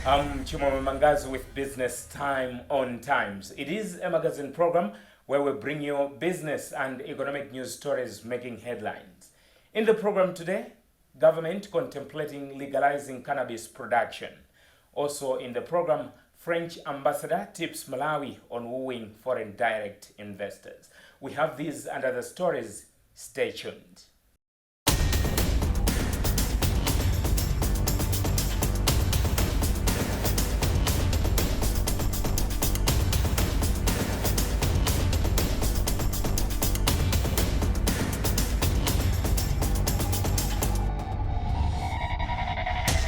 I'm Chimoma Mangazu with Business Time on Times. It is a magazine program where we bring you business and economic news stories making headlines. In the program today, government contemplating legalizing cannabis production. Also in the program, French ambassador tips Malawi on wooing foreign direct investors. We have these and other stories. Stay tuned.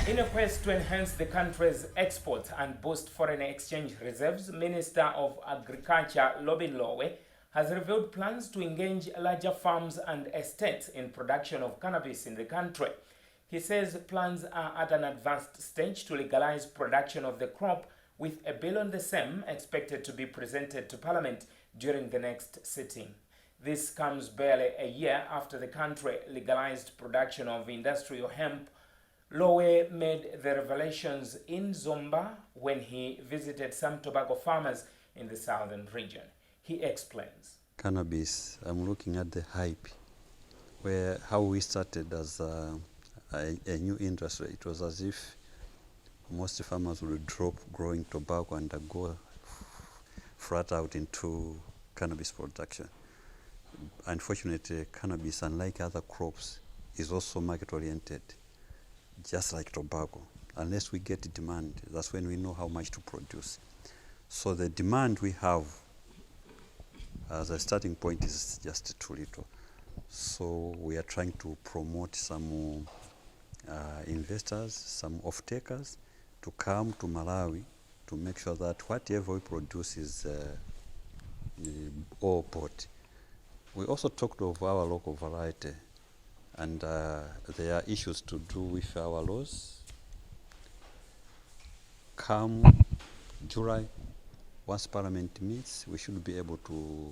In a quest to enhance the country's exports and boost foreign exchange reserves, Minister of Agriculture Lobin Lowe has revealed plans to engage larger farms and estates in production of cannabis in the country. He says plans are at an advanced stage to legalize production of the crop, with a bill on the same expected to be presented to Parliament during the next sitting. This comes barely a year after the country legalized production of industrial hemp. Lowe made the revelations in Zomba when he visited some tobacco farmers in the southern region. He explains. Cannabis, I'm looking at the hype, how we started as a new industry. It was as if most farmers would drop growing tobacco and go flat out into cannabis production. Unfortunately, cannabis, unlike other crops, is also market-oriented, just like tobacco. Unless we get demand, that's when we know how much to produce. So the demand we have as a starting point is just too little. So we are trying to promote some investors, some off-takers, to come to Malawi to make sure that whatever we produce is all bought. We also talked of our local variety, and there are issues to do with our laws. Come July, once Parliament meets, we should be able to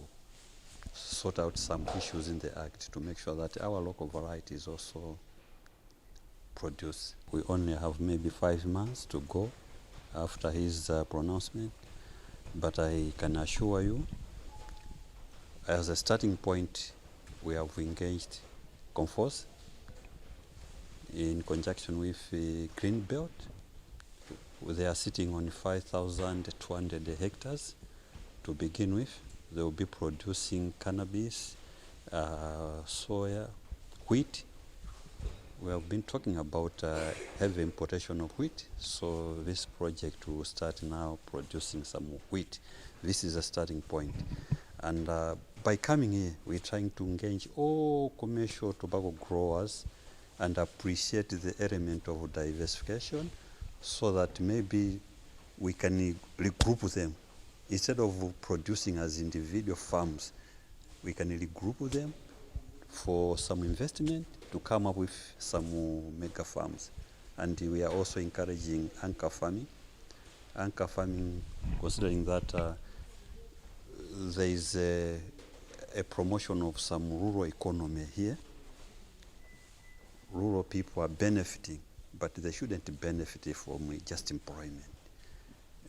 sort out some issues in the Act to make sure that our local variety is also produced. We only have maybe 5 months to go after his pronouncement, but I can assure you, as a starting point, we have engaged Comforts in conjunction with Greenbelt. They are sitting on 5,200 hectares to begin with. They will be producing cannabis, soya, wheat. We have been talking about heavy importation of wheat, so this project will start now producing some wheat. This is a starting point. And by coming here, we're trying to engage all commercial tobacco growers and appreciate the element of diversification, so that maybe we can regroup them. Instead of producing as individual farms, we can regroup them for some investment to come up with some mega farms. And we are also encouraging anchor farming. Anchor farming, considering that there is a promotion of some rural economy here. Rural people are benefiting, but they shouldn't benefit from just employment.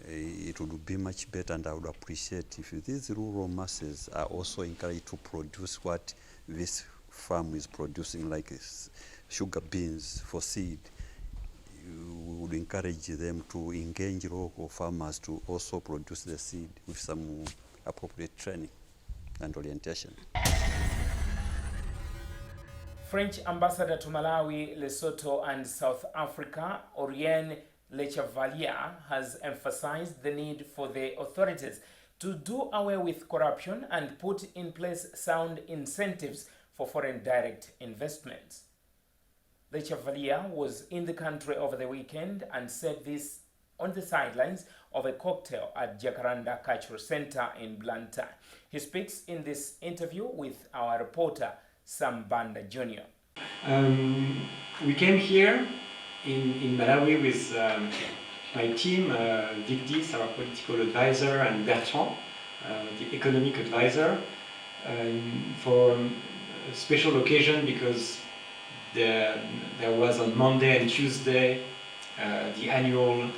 It would be much better, and I would appreciate if these rural masses are also encouraged to produce what this farm is producing, like sugar beans for seed. We would encourage them to engage local farmers to also produce the seed with some appropriate training and orientation. French ambassador to Malawi, Lesotho, and South Africa, Aurien Lechavalier, has emphasized the need for the authorities to do away with corruption and put in place sound incentives for foreign direct investments. Lechavalier was in the country over the weekend and said this on the sidelines of a cocktail at Jacaranda Cultural Center in Blantyre. He speaks in this interview with our reporter, Sam Banda Jr. We came here in Malawi with my team, Vigdis, our political advisor, and Bertrand, the economic advisor, for a special occasion, because there was on Monday and Tuesday the annual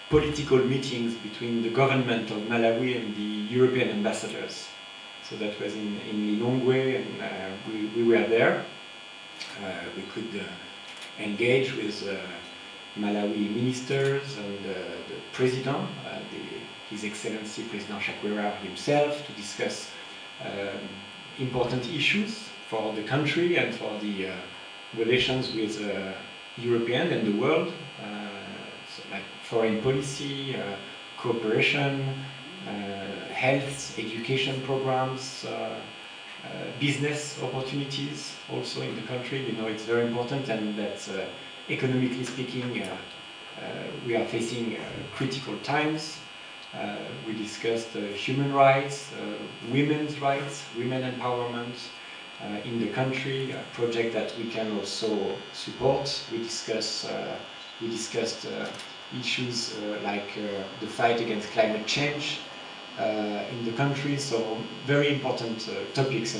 political meetings between the government of Malawi and the European ambassadors. So that was in Lilongwe, and we were there. We could engage with Malawi ministers and the president, His Excellency President Chakwera himself, to discuss important issues for the country and for the relations with European and the world, so like foreign policy, cooperation, health, education programs, business opportunities also in the country. You know, it's very important, and that economically speaking, we are facing critical times. We discussed human rights, women's rights, women empowerment in the country, a project that we can also support. We discussed issues like the fight against climate change in the country, so very important topics.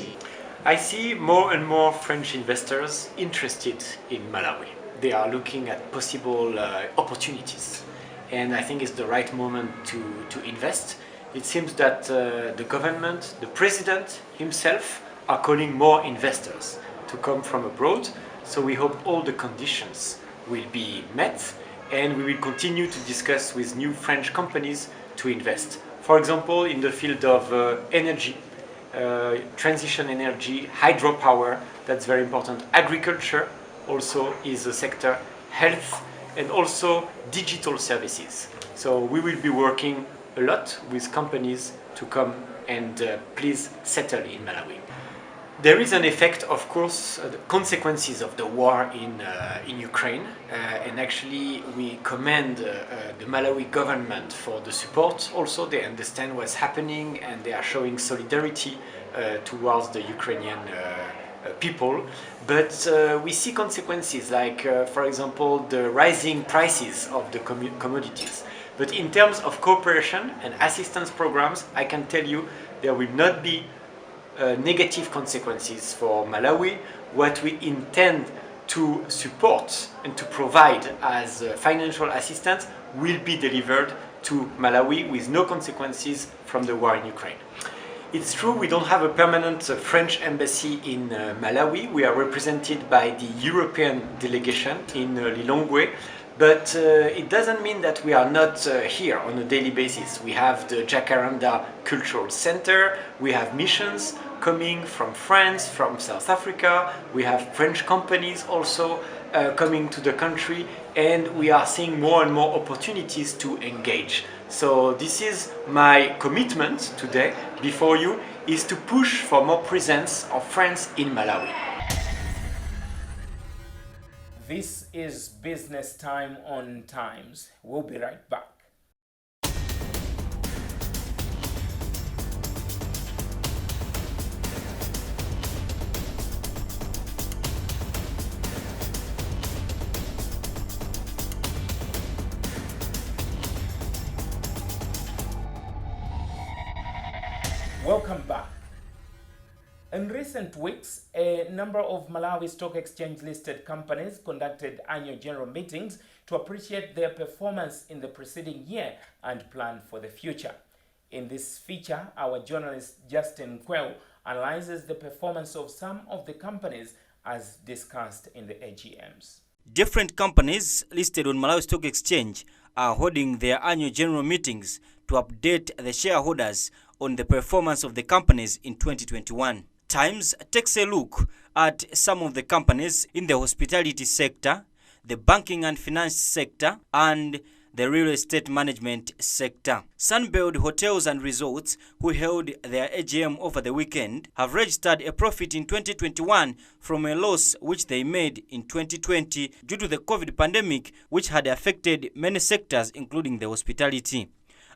I see more and more French investors interested in Malawi. They are looking at possible opportunities, and I think it's the right moment to invest. It seems that the government, the president himself, are calling more investors to come from abroad, so we hope all the conditions will be met, and we will continue to discuss with new French companies to invest. For example, in the field of energy, transition energy, hydropower, that's very important. Agriculture also is a sector, health, and also digital services. So we will be working a lot with companies to come and please settle in Malawi. There is an effect, of course, the consequences of the war in Ukraine, and actually we commend the Malawi government for the support. Also, they understand what's happening and they are showing solidarity towards the Ukrainian people. But we see consequences like, for example, the rising prices of the commodities. But in terms of cooperation and assistance programs, I can tell you there will not be negative consequences for Malawi. What we intend to support and to provide as financial assistance will be delivered to Malawi with no consequences from the war in Ukraine. It's true we don't have a permanent French embassy in Malawi. We are represented by the European delegation in Lilongwe, but it doesn't mean that we are not here on a daily basis. We have the Jacaranda Cultural Center, we have missions coming from France, from South Africa, we have French companies also coming to the country, and we are seeing more and more opportunities to engage. So this is my commitment today before you, is to push for more presence of France in Malawi. This is Business Time on Times. We'll be right back. Welcome back. In recent weeks, a number of Malawi Stock Exchange listed companies conducted annual general meetings to appreciate their performance in the preceding year and plan for the future. In this feature, our journalist Justin Kweo analyzes the performance of some of the companies as discussed in the AGMs. Different companies listed on Malawi Stock Exchange are holding their annual general meetings to update the shareholders on the performance of the companies in 2021. Times takes a look at some of the companies in the hospitality sector, the banking and finance sector, and the real estate management sector. Sunbelt Hotels and Resorts, who held their AGM over the weekend, have registered a profit in 2021 from a loss which they made in 2020 due to the COVID pandemic, which had affected many sectors including the hospitality.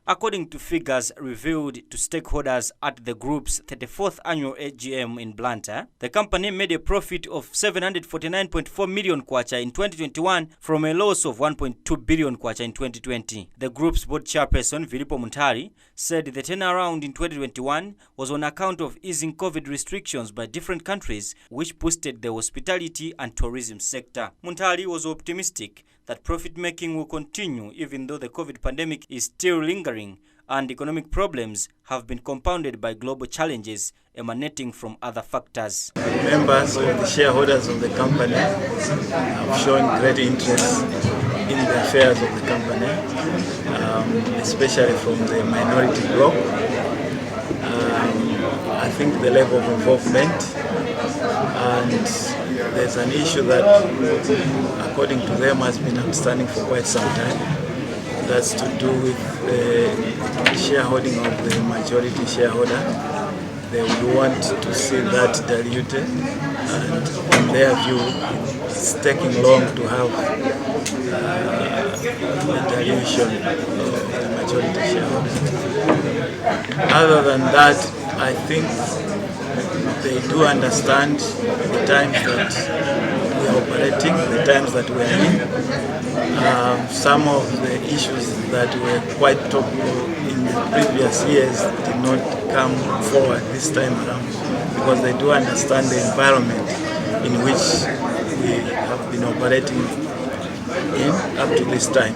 According to figures revealed to stakeholders at the group's 34th annual AGM in Blantyre, the company made a profit of 749.4 million kwacha in 2021 from a loss of 1.2 billion kwacha in 2020. The group's board chairperson, Vilipo Muntari, said the turnaround in 2021 was on account of easing COVID restrictions by different countries, which boosted the hospitality and tourism sector. Muntari was optimistic that profit making will continue even though the COVID pandemic is still lingering and economic problems have been compounded by global challenges emanating from other factors. Members or the shareholders of the company have shown great interest in the affairs of the company, especially from the minority bloc. I think the level of involvement, and there's an issue that, according to them, has been outstanding for quite some time. That's to do with the shareholding of the majority shareholder. They would want to see that diluted, and in their view, it's taking long to have the dilution of the majority shareholder. Other than that, I think they do understand the times that we are operating, the times that we are in. Some of the issues that were quite topical in the previous years did not come forward this time around, because they do understand the environment in which we have been operating in up to this time.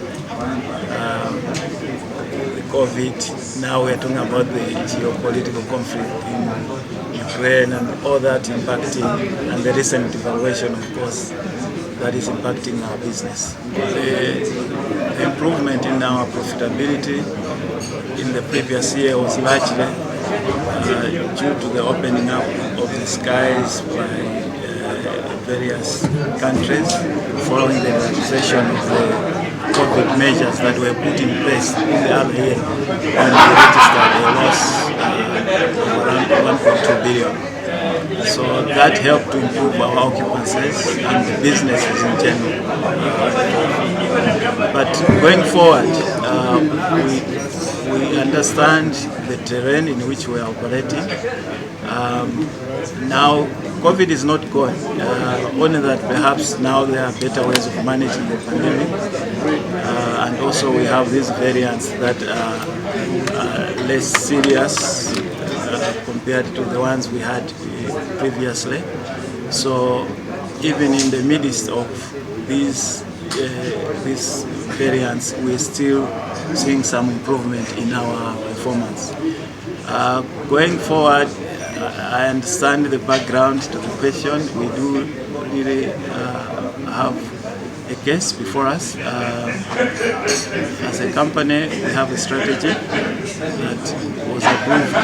The COVID, now we're talking about the geopolitical conflict in Ukraine and all that impacting, and the recent devaluation, of course, that is impacting our business. The improvement in our profitability in the previous year was largely due to the opening up of the skies by various countries following the relaxation of the COVID measures that were put in place in the other year, when we registered a loss of around 1.2 billion. So that helped to improve our occupancies and the businesses in general. But going forward, we understand the terrain in which we are operating. Now, COVID is not gone, only that perhaps now there are better ways of managing the pandemic. And also we have these variants that are less serious compared to the ones we had previously. So even in the midst of these variants, we're still seeing some improvement in our performance. Going forward, I understand the background to the question. We do really have a case before us. As a company, we have a strategy that was approved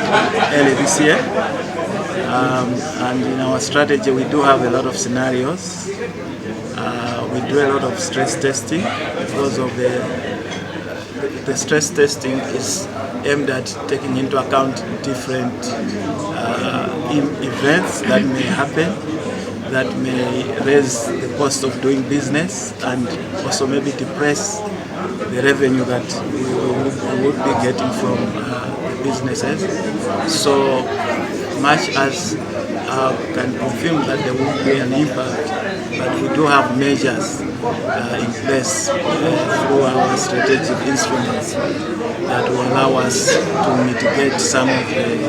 early this year. And in our strategy, we do have a lot of scenarios. We do a lot of stress testing, because of the stress testing is aimed at taking into account different events that may happen, that may raise the cost of doing business, and also maybe depress the revenue that we would be getting from the businesses. So much as can confirm that there will be an impact, but we do have measures in place through our strategic instruments that will allow us to mitigate some of the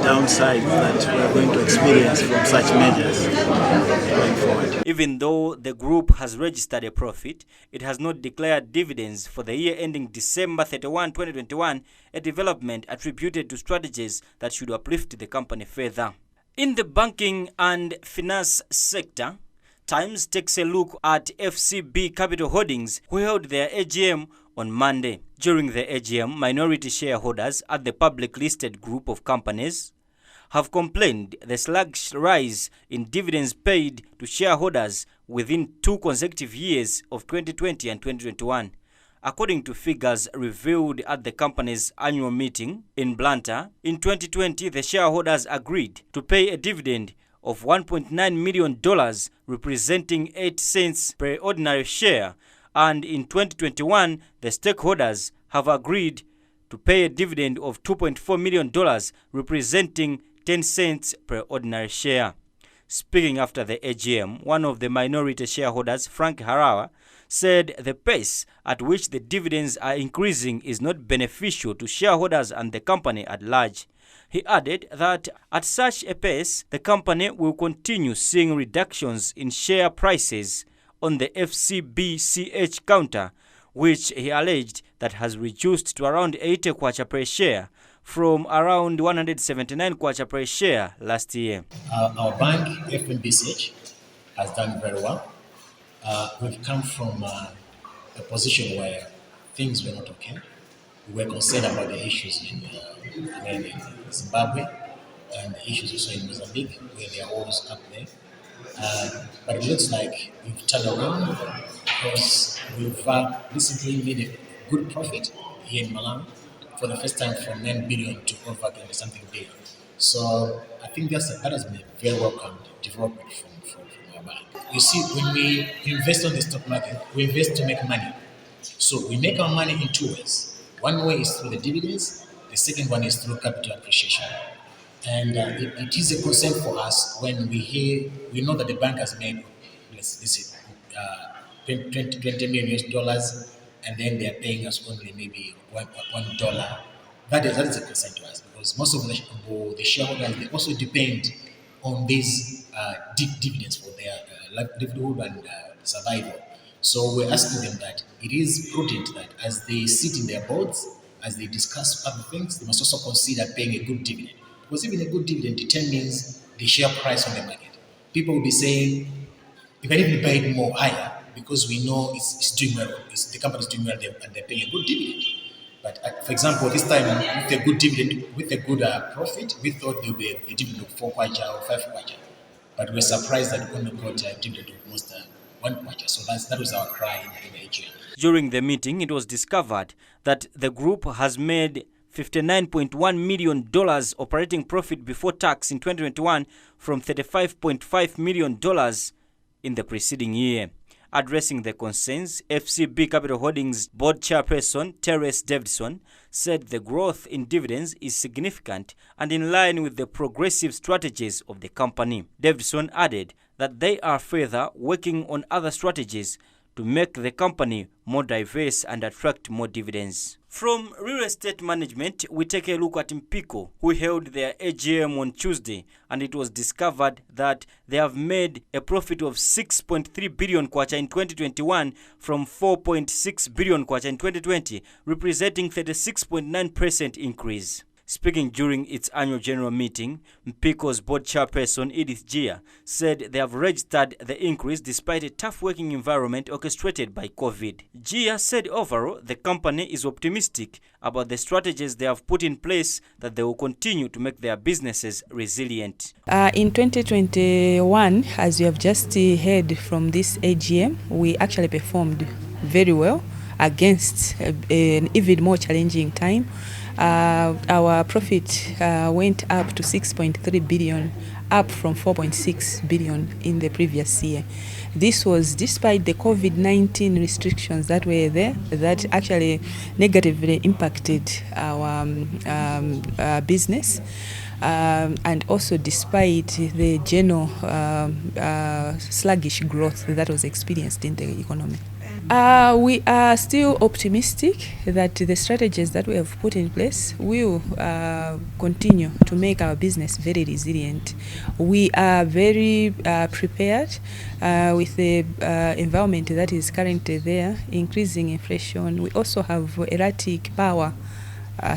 downside that we are going to experience from such measures going forward. Even though the group has registered a profit, it has not declared dividends for the year ending December 31, 2021, a development attributed to strategies that should uplift the company further. In the banking and finance sector, Times takes a look at FCB Capital Holdings, who held their AGM on Monday. During the AGM, minority shareholders at the public listed group of companies have complained the sluggish rise in dividends paid to shareholders within 2 consecutive years of 2020 and 2021. According to figures revealed at the company's annual meeting in Blantyre, in 2020 the shareholders agreed to pay a dividend of $1.9 million, representing 8 cents per ordinary share, and in 2021 the stakeholders have agreed to pay a dividend of $2.4 million, representing 10 cents per ordinary share. Speaking after the AGM, one of the minority shareholders, Frank Harawa, said the pace at which the dividends are increasing is not beneficial to shareholders and the company at large. He added that at such a pace, the company will continue seeing reductions in share prices on the FCBCH counter, which he alleged that has reduced to around 80 kwacha per share from around 179 kwacha per share last year. Our bank, FCBCH, has done very well. We've come from a position where things were not okay. We were concerned about the issues in Zimbabwe and the issues also in Mozambique, where there are wars up there. But it looks like we've turned around because we've recently made a good profit here in Malawi for the first time from 9 billion to over 20 something billion. So I think that has been a very welcome development from our bank. You see, when we invest on the stock market, we invest to make money. So we make our money in two ways. One way is through the dividends. The second one is through capital appreciation. And it is a concern for us when we know that the bank has made, $20 million, and then they are paying us only maybe $1. That is a concern to us because most of the shareholders, they also depend on these dividends for their livelihood and survival. So we're asking them that it is prudent that as they sit in their boards, as they discuss other things, they must also consider paying a good dividend. Because even a good dividend determines the share price on the market. People will be saying, you can even buy it more higher because we know it's doing well. The company is doing well and they're paying a good dividend. But for example, this time with a good dividend, with a good profit, we thought there would be a dividend of 4 kwacha or 5 kwacha. But we're surprised that we only got a dividend of almost 1 kwacha. So that was our cry in the AGM. During the meeting, it was discovered that the group has made $59.1 million operating profit before tax in 2021 from $35.5 million in the preceding year. Addressing the concerns, FCB Capital Holdings board chairperson Teres Davidson said the growth in dividends is significant and in line with the progressive strategies of the company. Davidson added that they are further working on other strategies to make the company more diverse and attract more dividends. From real estate management, we take a look at Mpiko, who held their AGM on Tuesday, and it was discovered that they have made a profit of 6.3 billion kwacha in 2021 from 4.6 billion kwacha in 2020, representing 36.9% increase. Speaking during its annual general meeting, Mpiko's board chairperson Edith Gia said they have registered the increase despite a tough working environment orchestrated by COVID. Gia said overall, the company is optimistic about the strategies they have put in place that they will continue to make their businesses resilient. In 2021, as you have just heard from this AGM, we actually performed very well against an even more challenging time. Our profit went up to 6.3 billion, up from 4.6 billion in the previous year. This was despite the COVID-19 restrictions that were there that actually negatively impacted our business. And also despite the general sluggish growth that was experienced in the economy. We are still optimistic that the strategies that we have put in place will continue to make our business very resilient. We are very prepared with the environment that is currently there, increasing inflation. We also have erratic power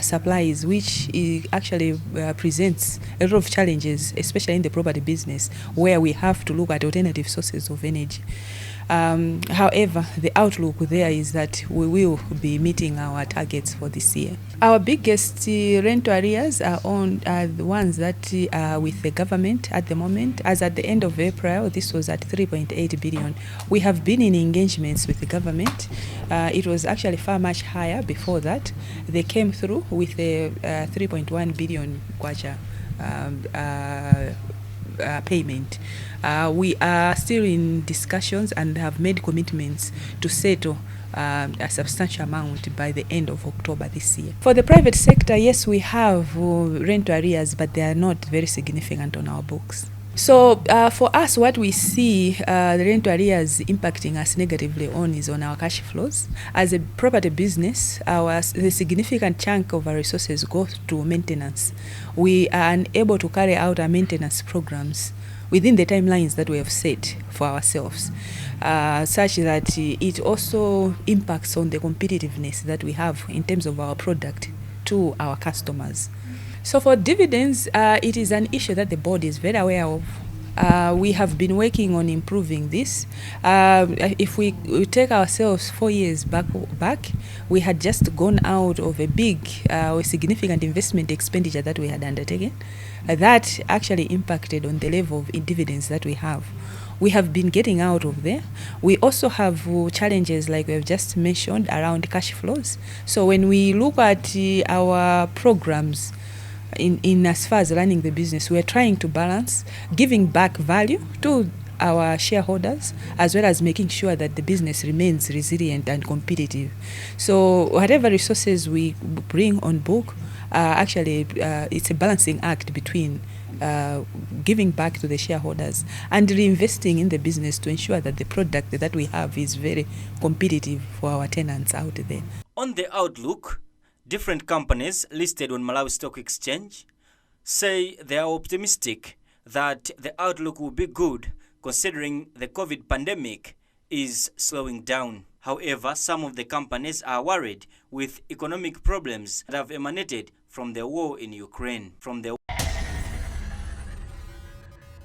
supplies, which actually presents a lot of challenges, especially in the property business, where we have to look at alternative sources of energy. However, the outlook there is that we will be meeting our targets for this year. Our biggest rental arrears are the ones that are with the government at the moment. As at the end of April, this was at 3.8 billion. We have been in engagements with the government. It was actually far much higher before that. They came through with a 3.1 billion kwacha payment. We are still in discussions and have made commitments to settle a substantial amount by the end of October this year. For the private sector, yes, we have rental arrears, but they are not very significant on our books. So for us, what we see the rental arrears impacting us negatively on is on our cash flows. As a property business, the significant chunk of our resources goes to maintenance. We are unable to carry out our maintenance programs within the timelines that we have set for ourselves, such that it also impacts on the competitiveness that we have in terms of our product to our customers. So for dividends, it is an issue that the board is very aware of. We have been working on improving this. If we take ourselves 4 years back, we had just gone out of a big, significant investment expenditure that we had undertaken. That actually impacted on the level of dividends that we have. We have been getting out of there. We also have challenges, like we have just mentioned, around cash flows. So when we look at our programs, in as far as running the business, we are trying to balance giving back value to our shareholders, as well as making sure that the business remains resilient and competitive. So whatever resources we bring on book, actually it's a balancing act between giving back to the shareholders and reinvesting in the business to ensure that the product that we have is very competitive for our tenants out there. On the outlook, different companies listed on Malawi Stock Exchange say they are optimistic that the outlook will be good considering the COVID pandemic is slowing down. However, some of the companies are worried with economic problems that have emanated from the war in Ukraine.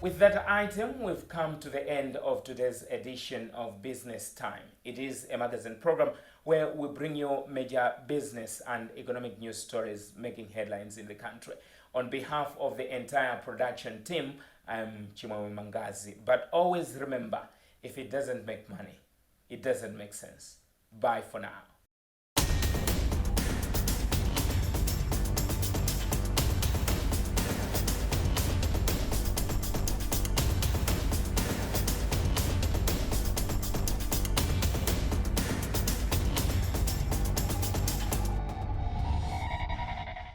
With that item, we've come to the end of today's edition of Business Time. It is a magazine program where we bring you major business and economic news stories making headlines in the country. On behalf of the entire production team, I'm Chimwe Mangazi. But always remember, if it doesn't make money, it doesn't make sense. Bye for now.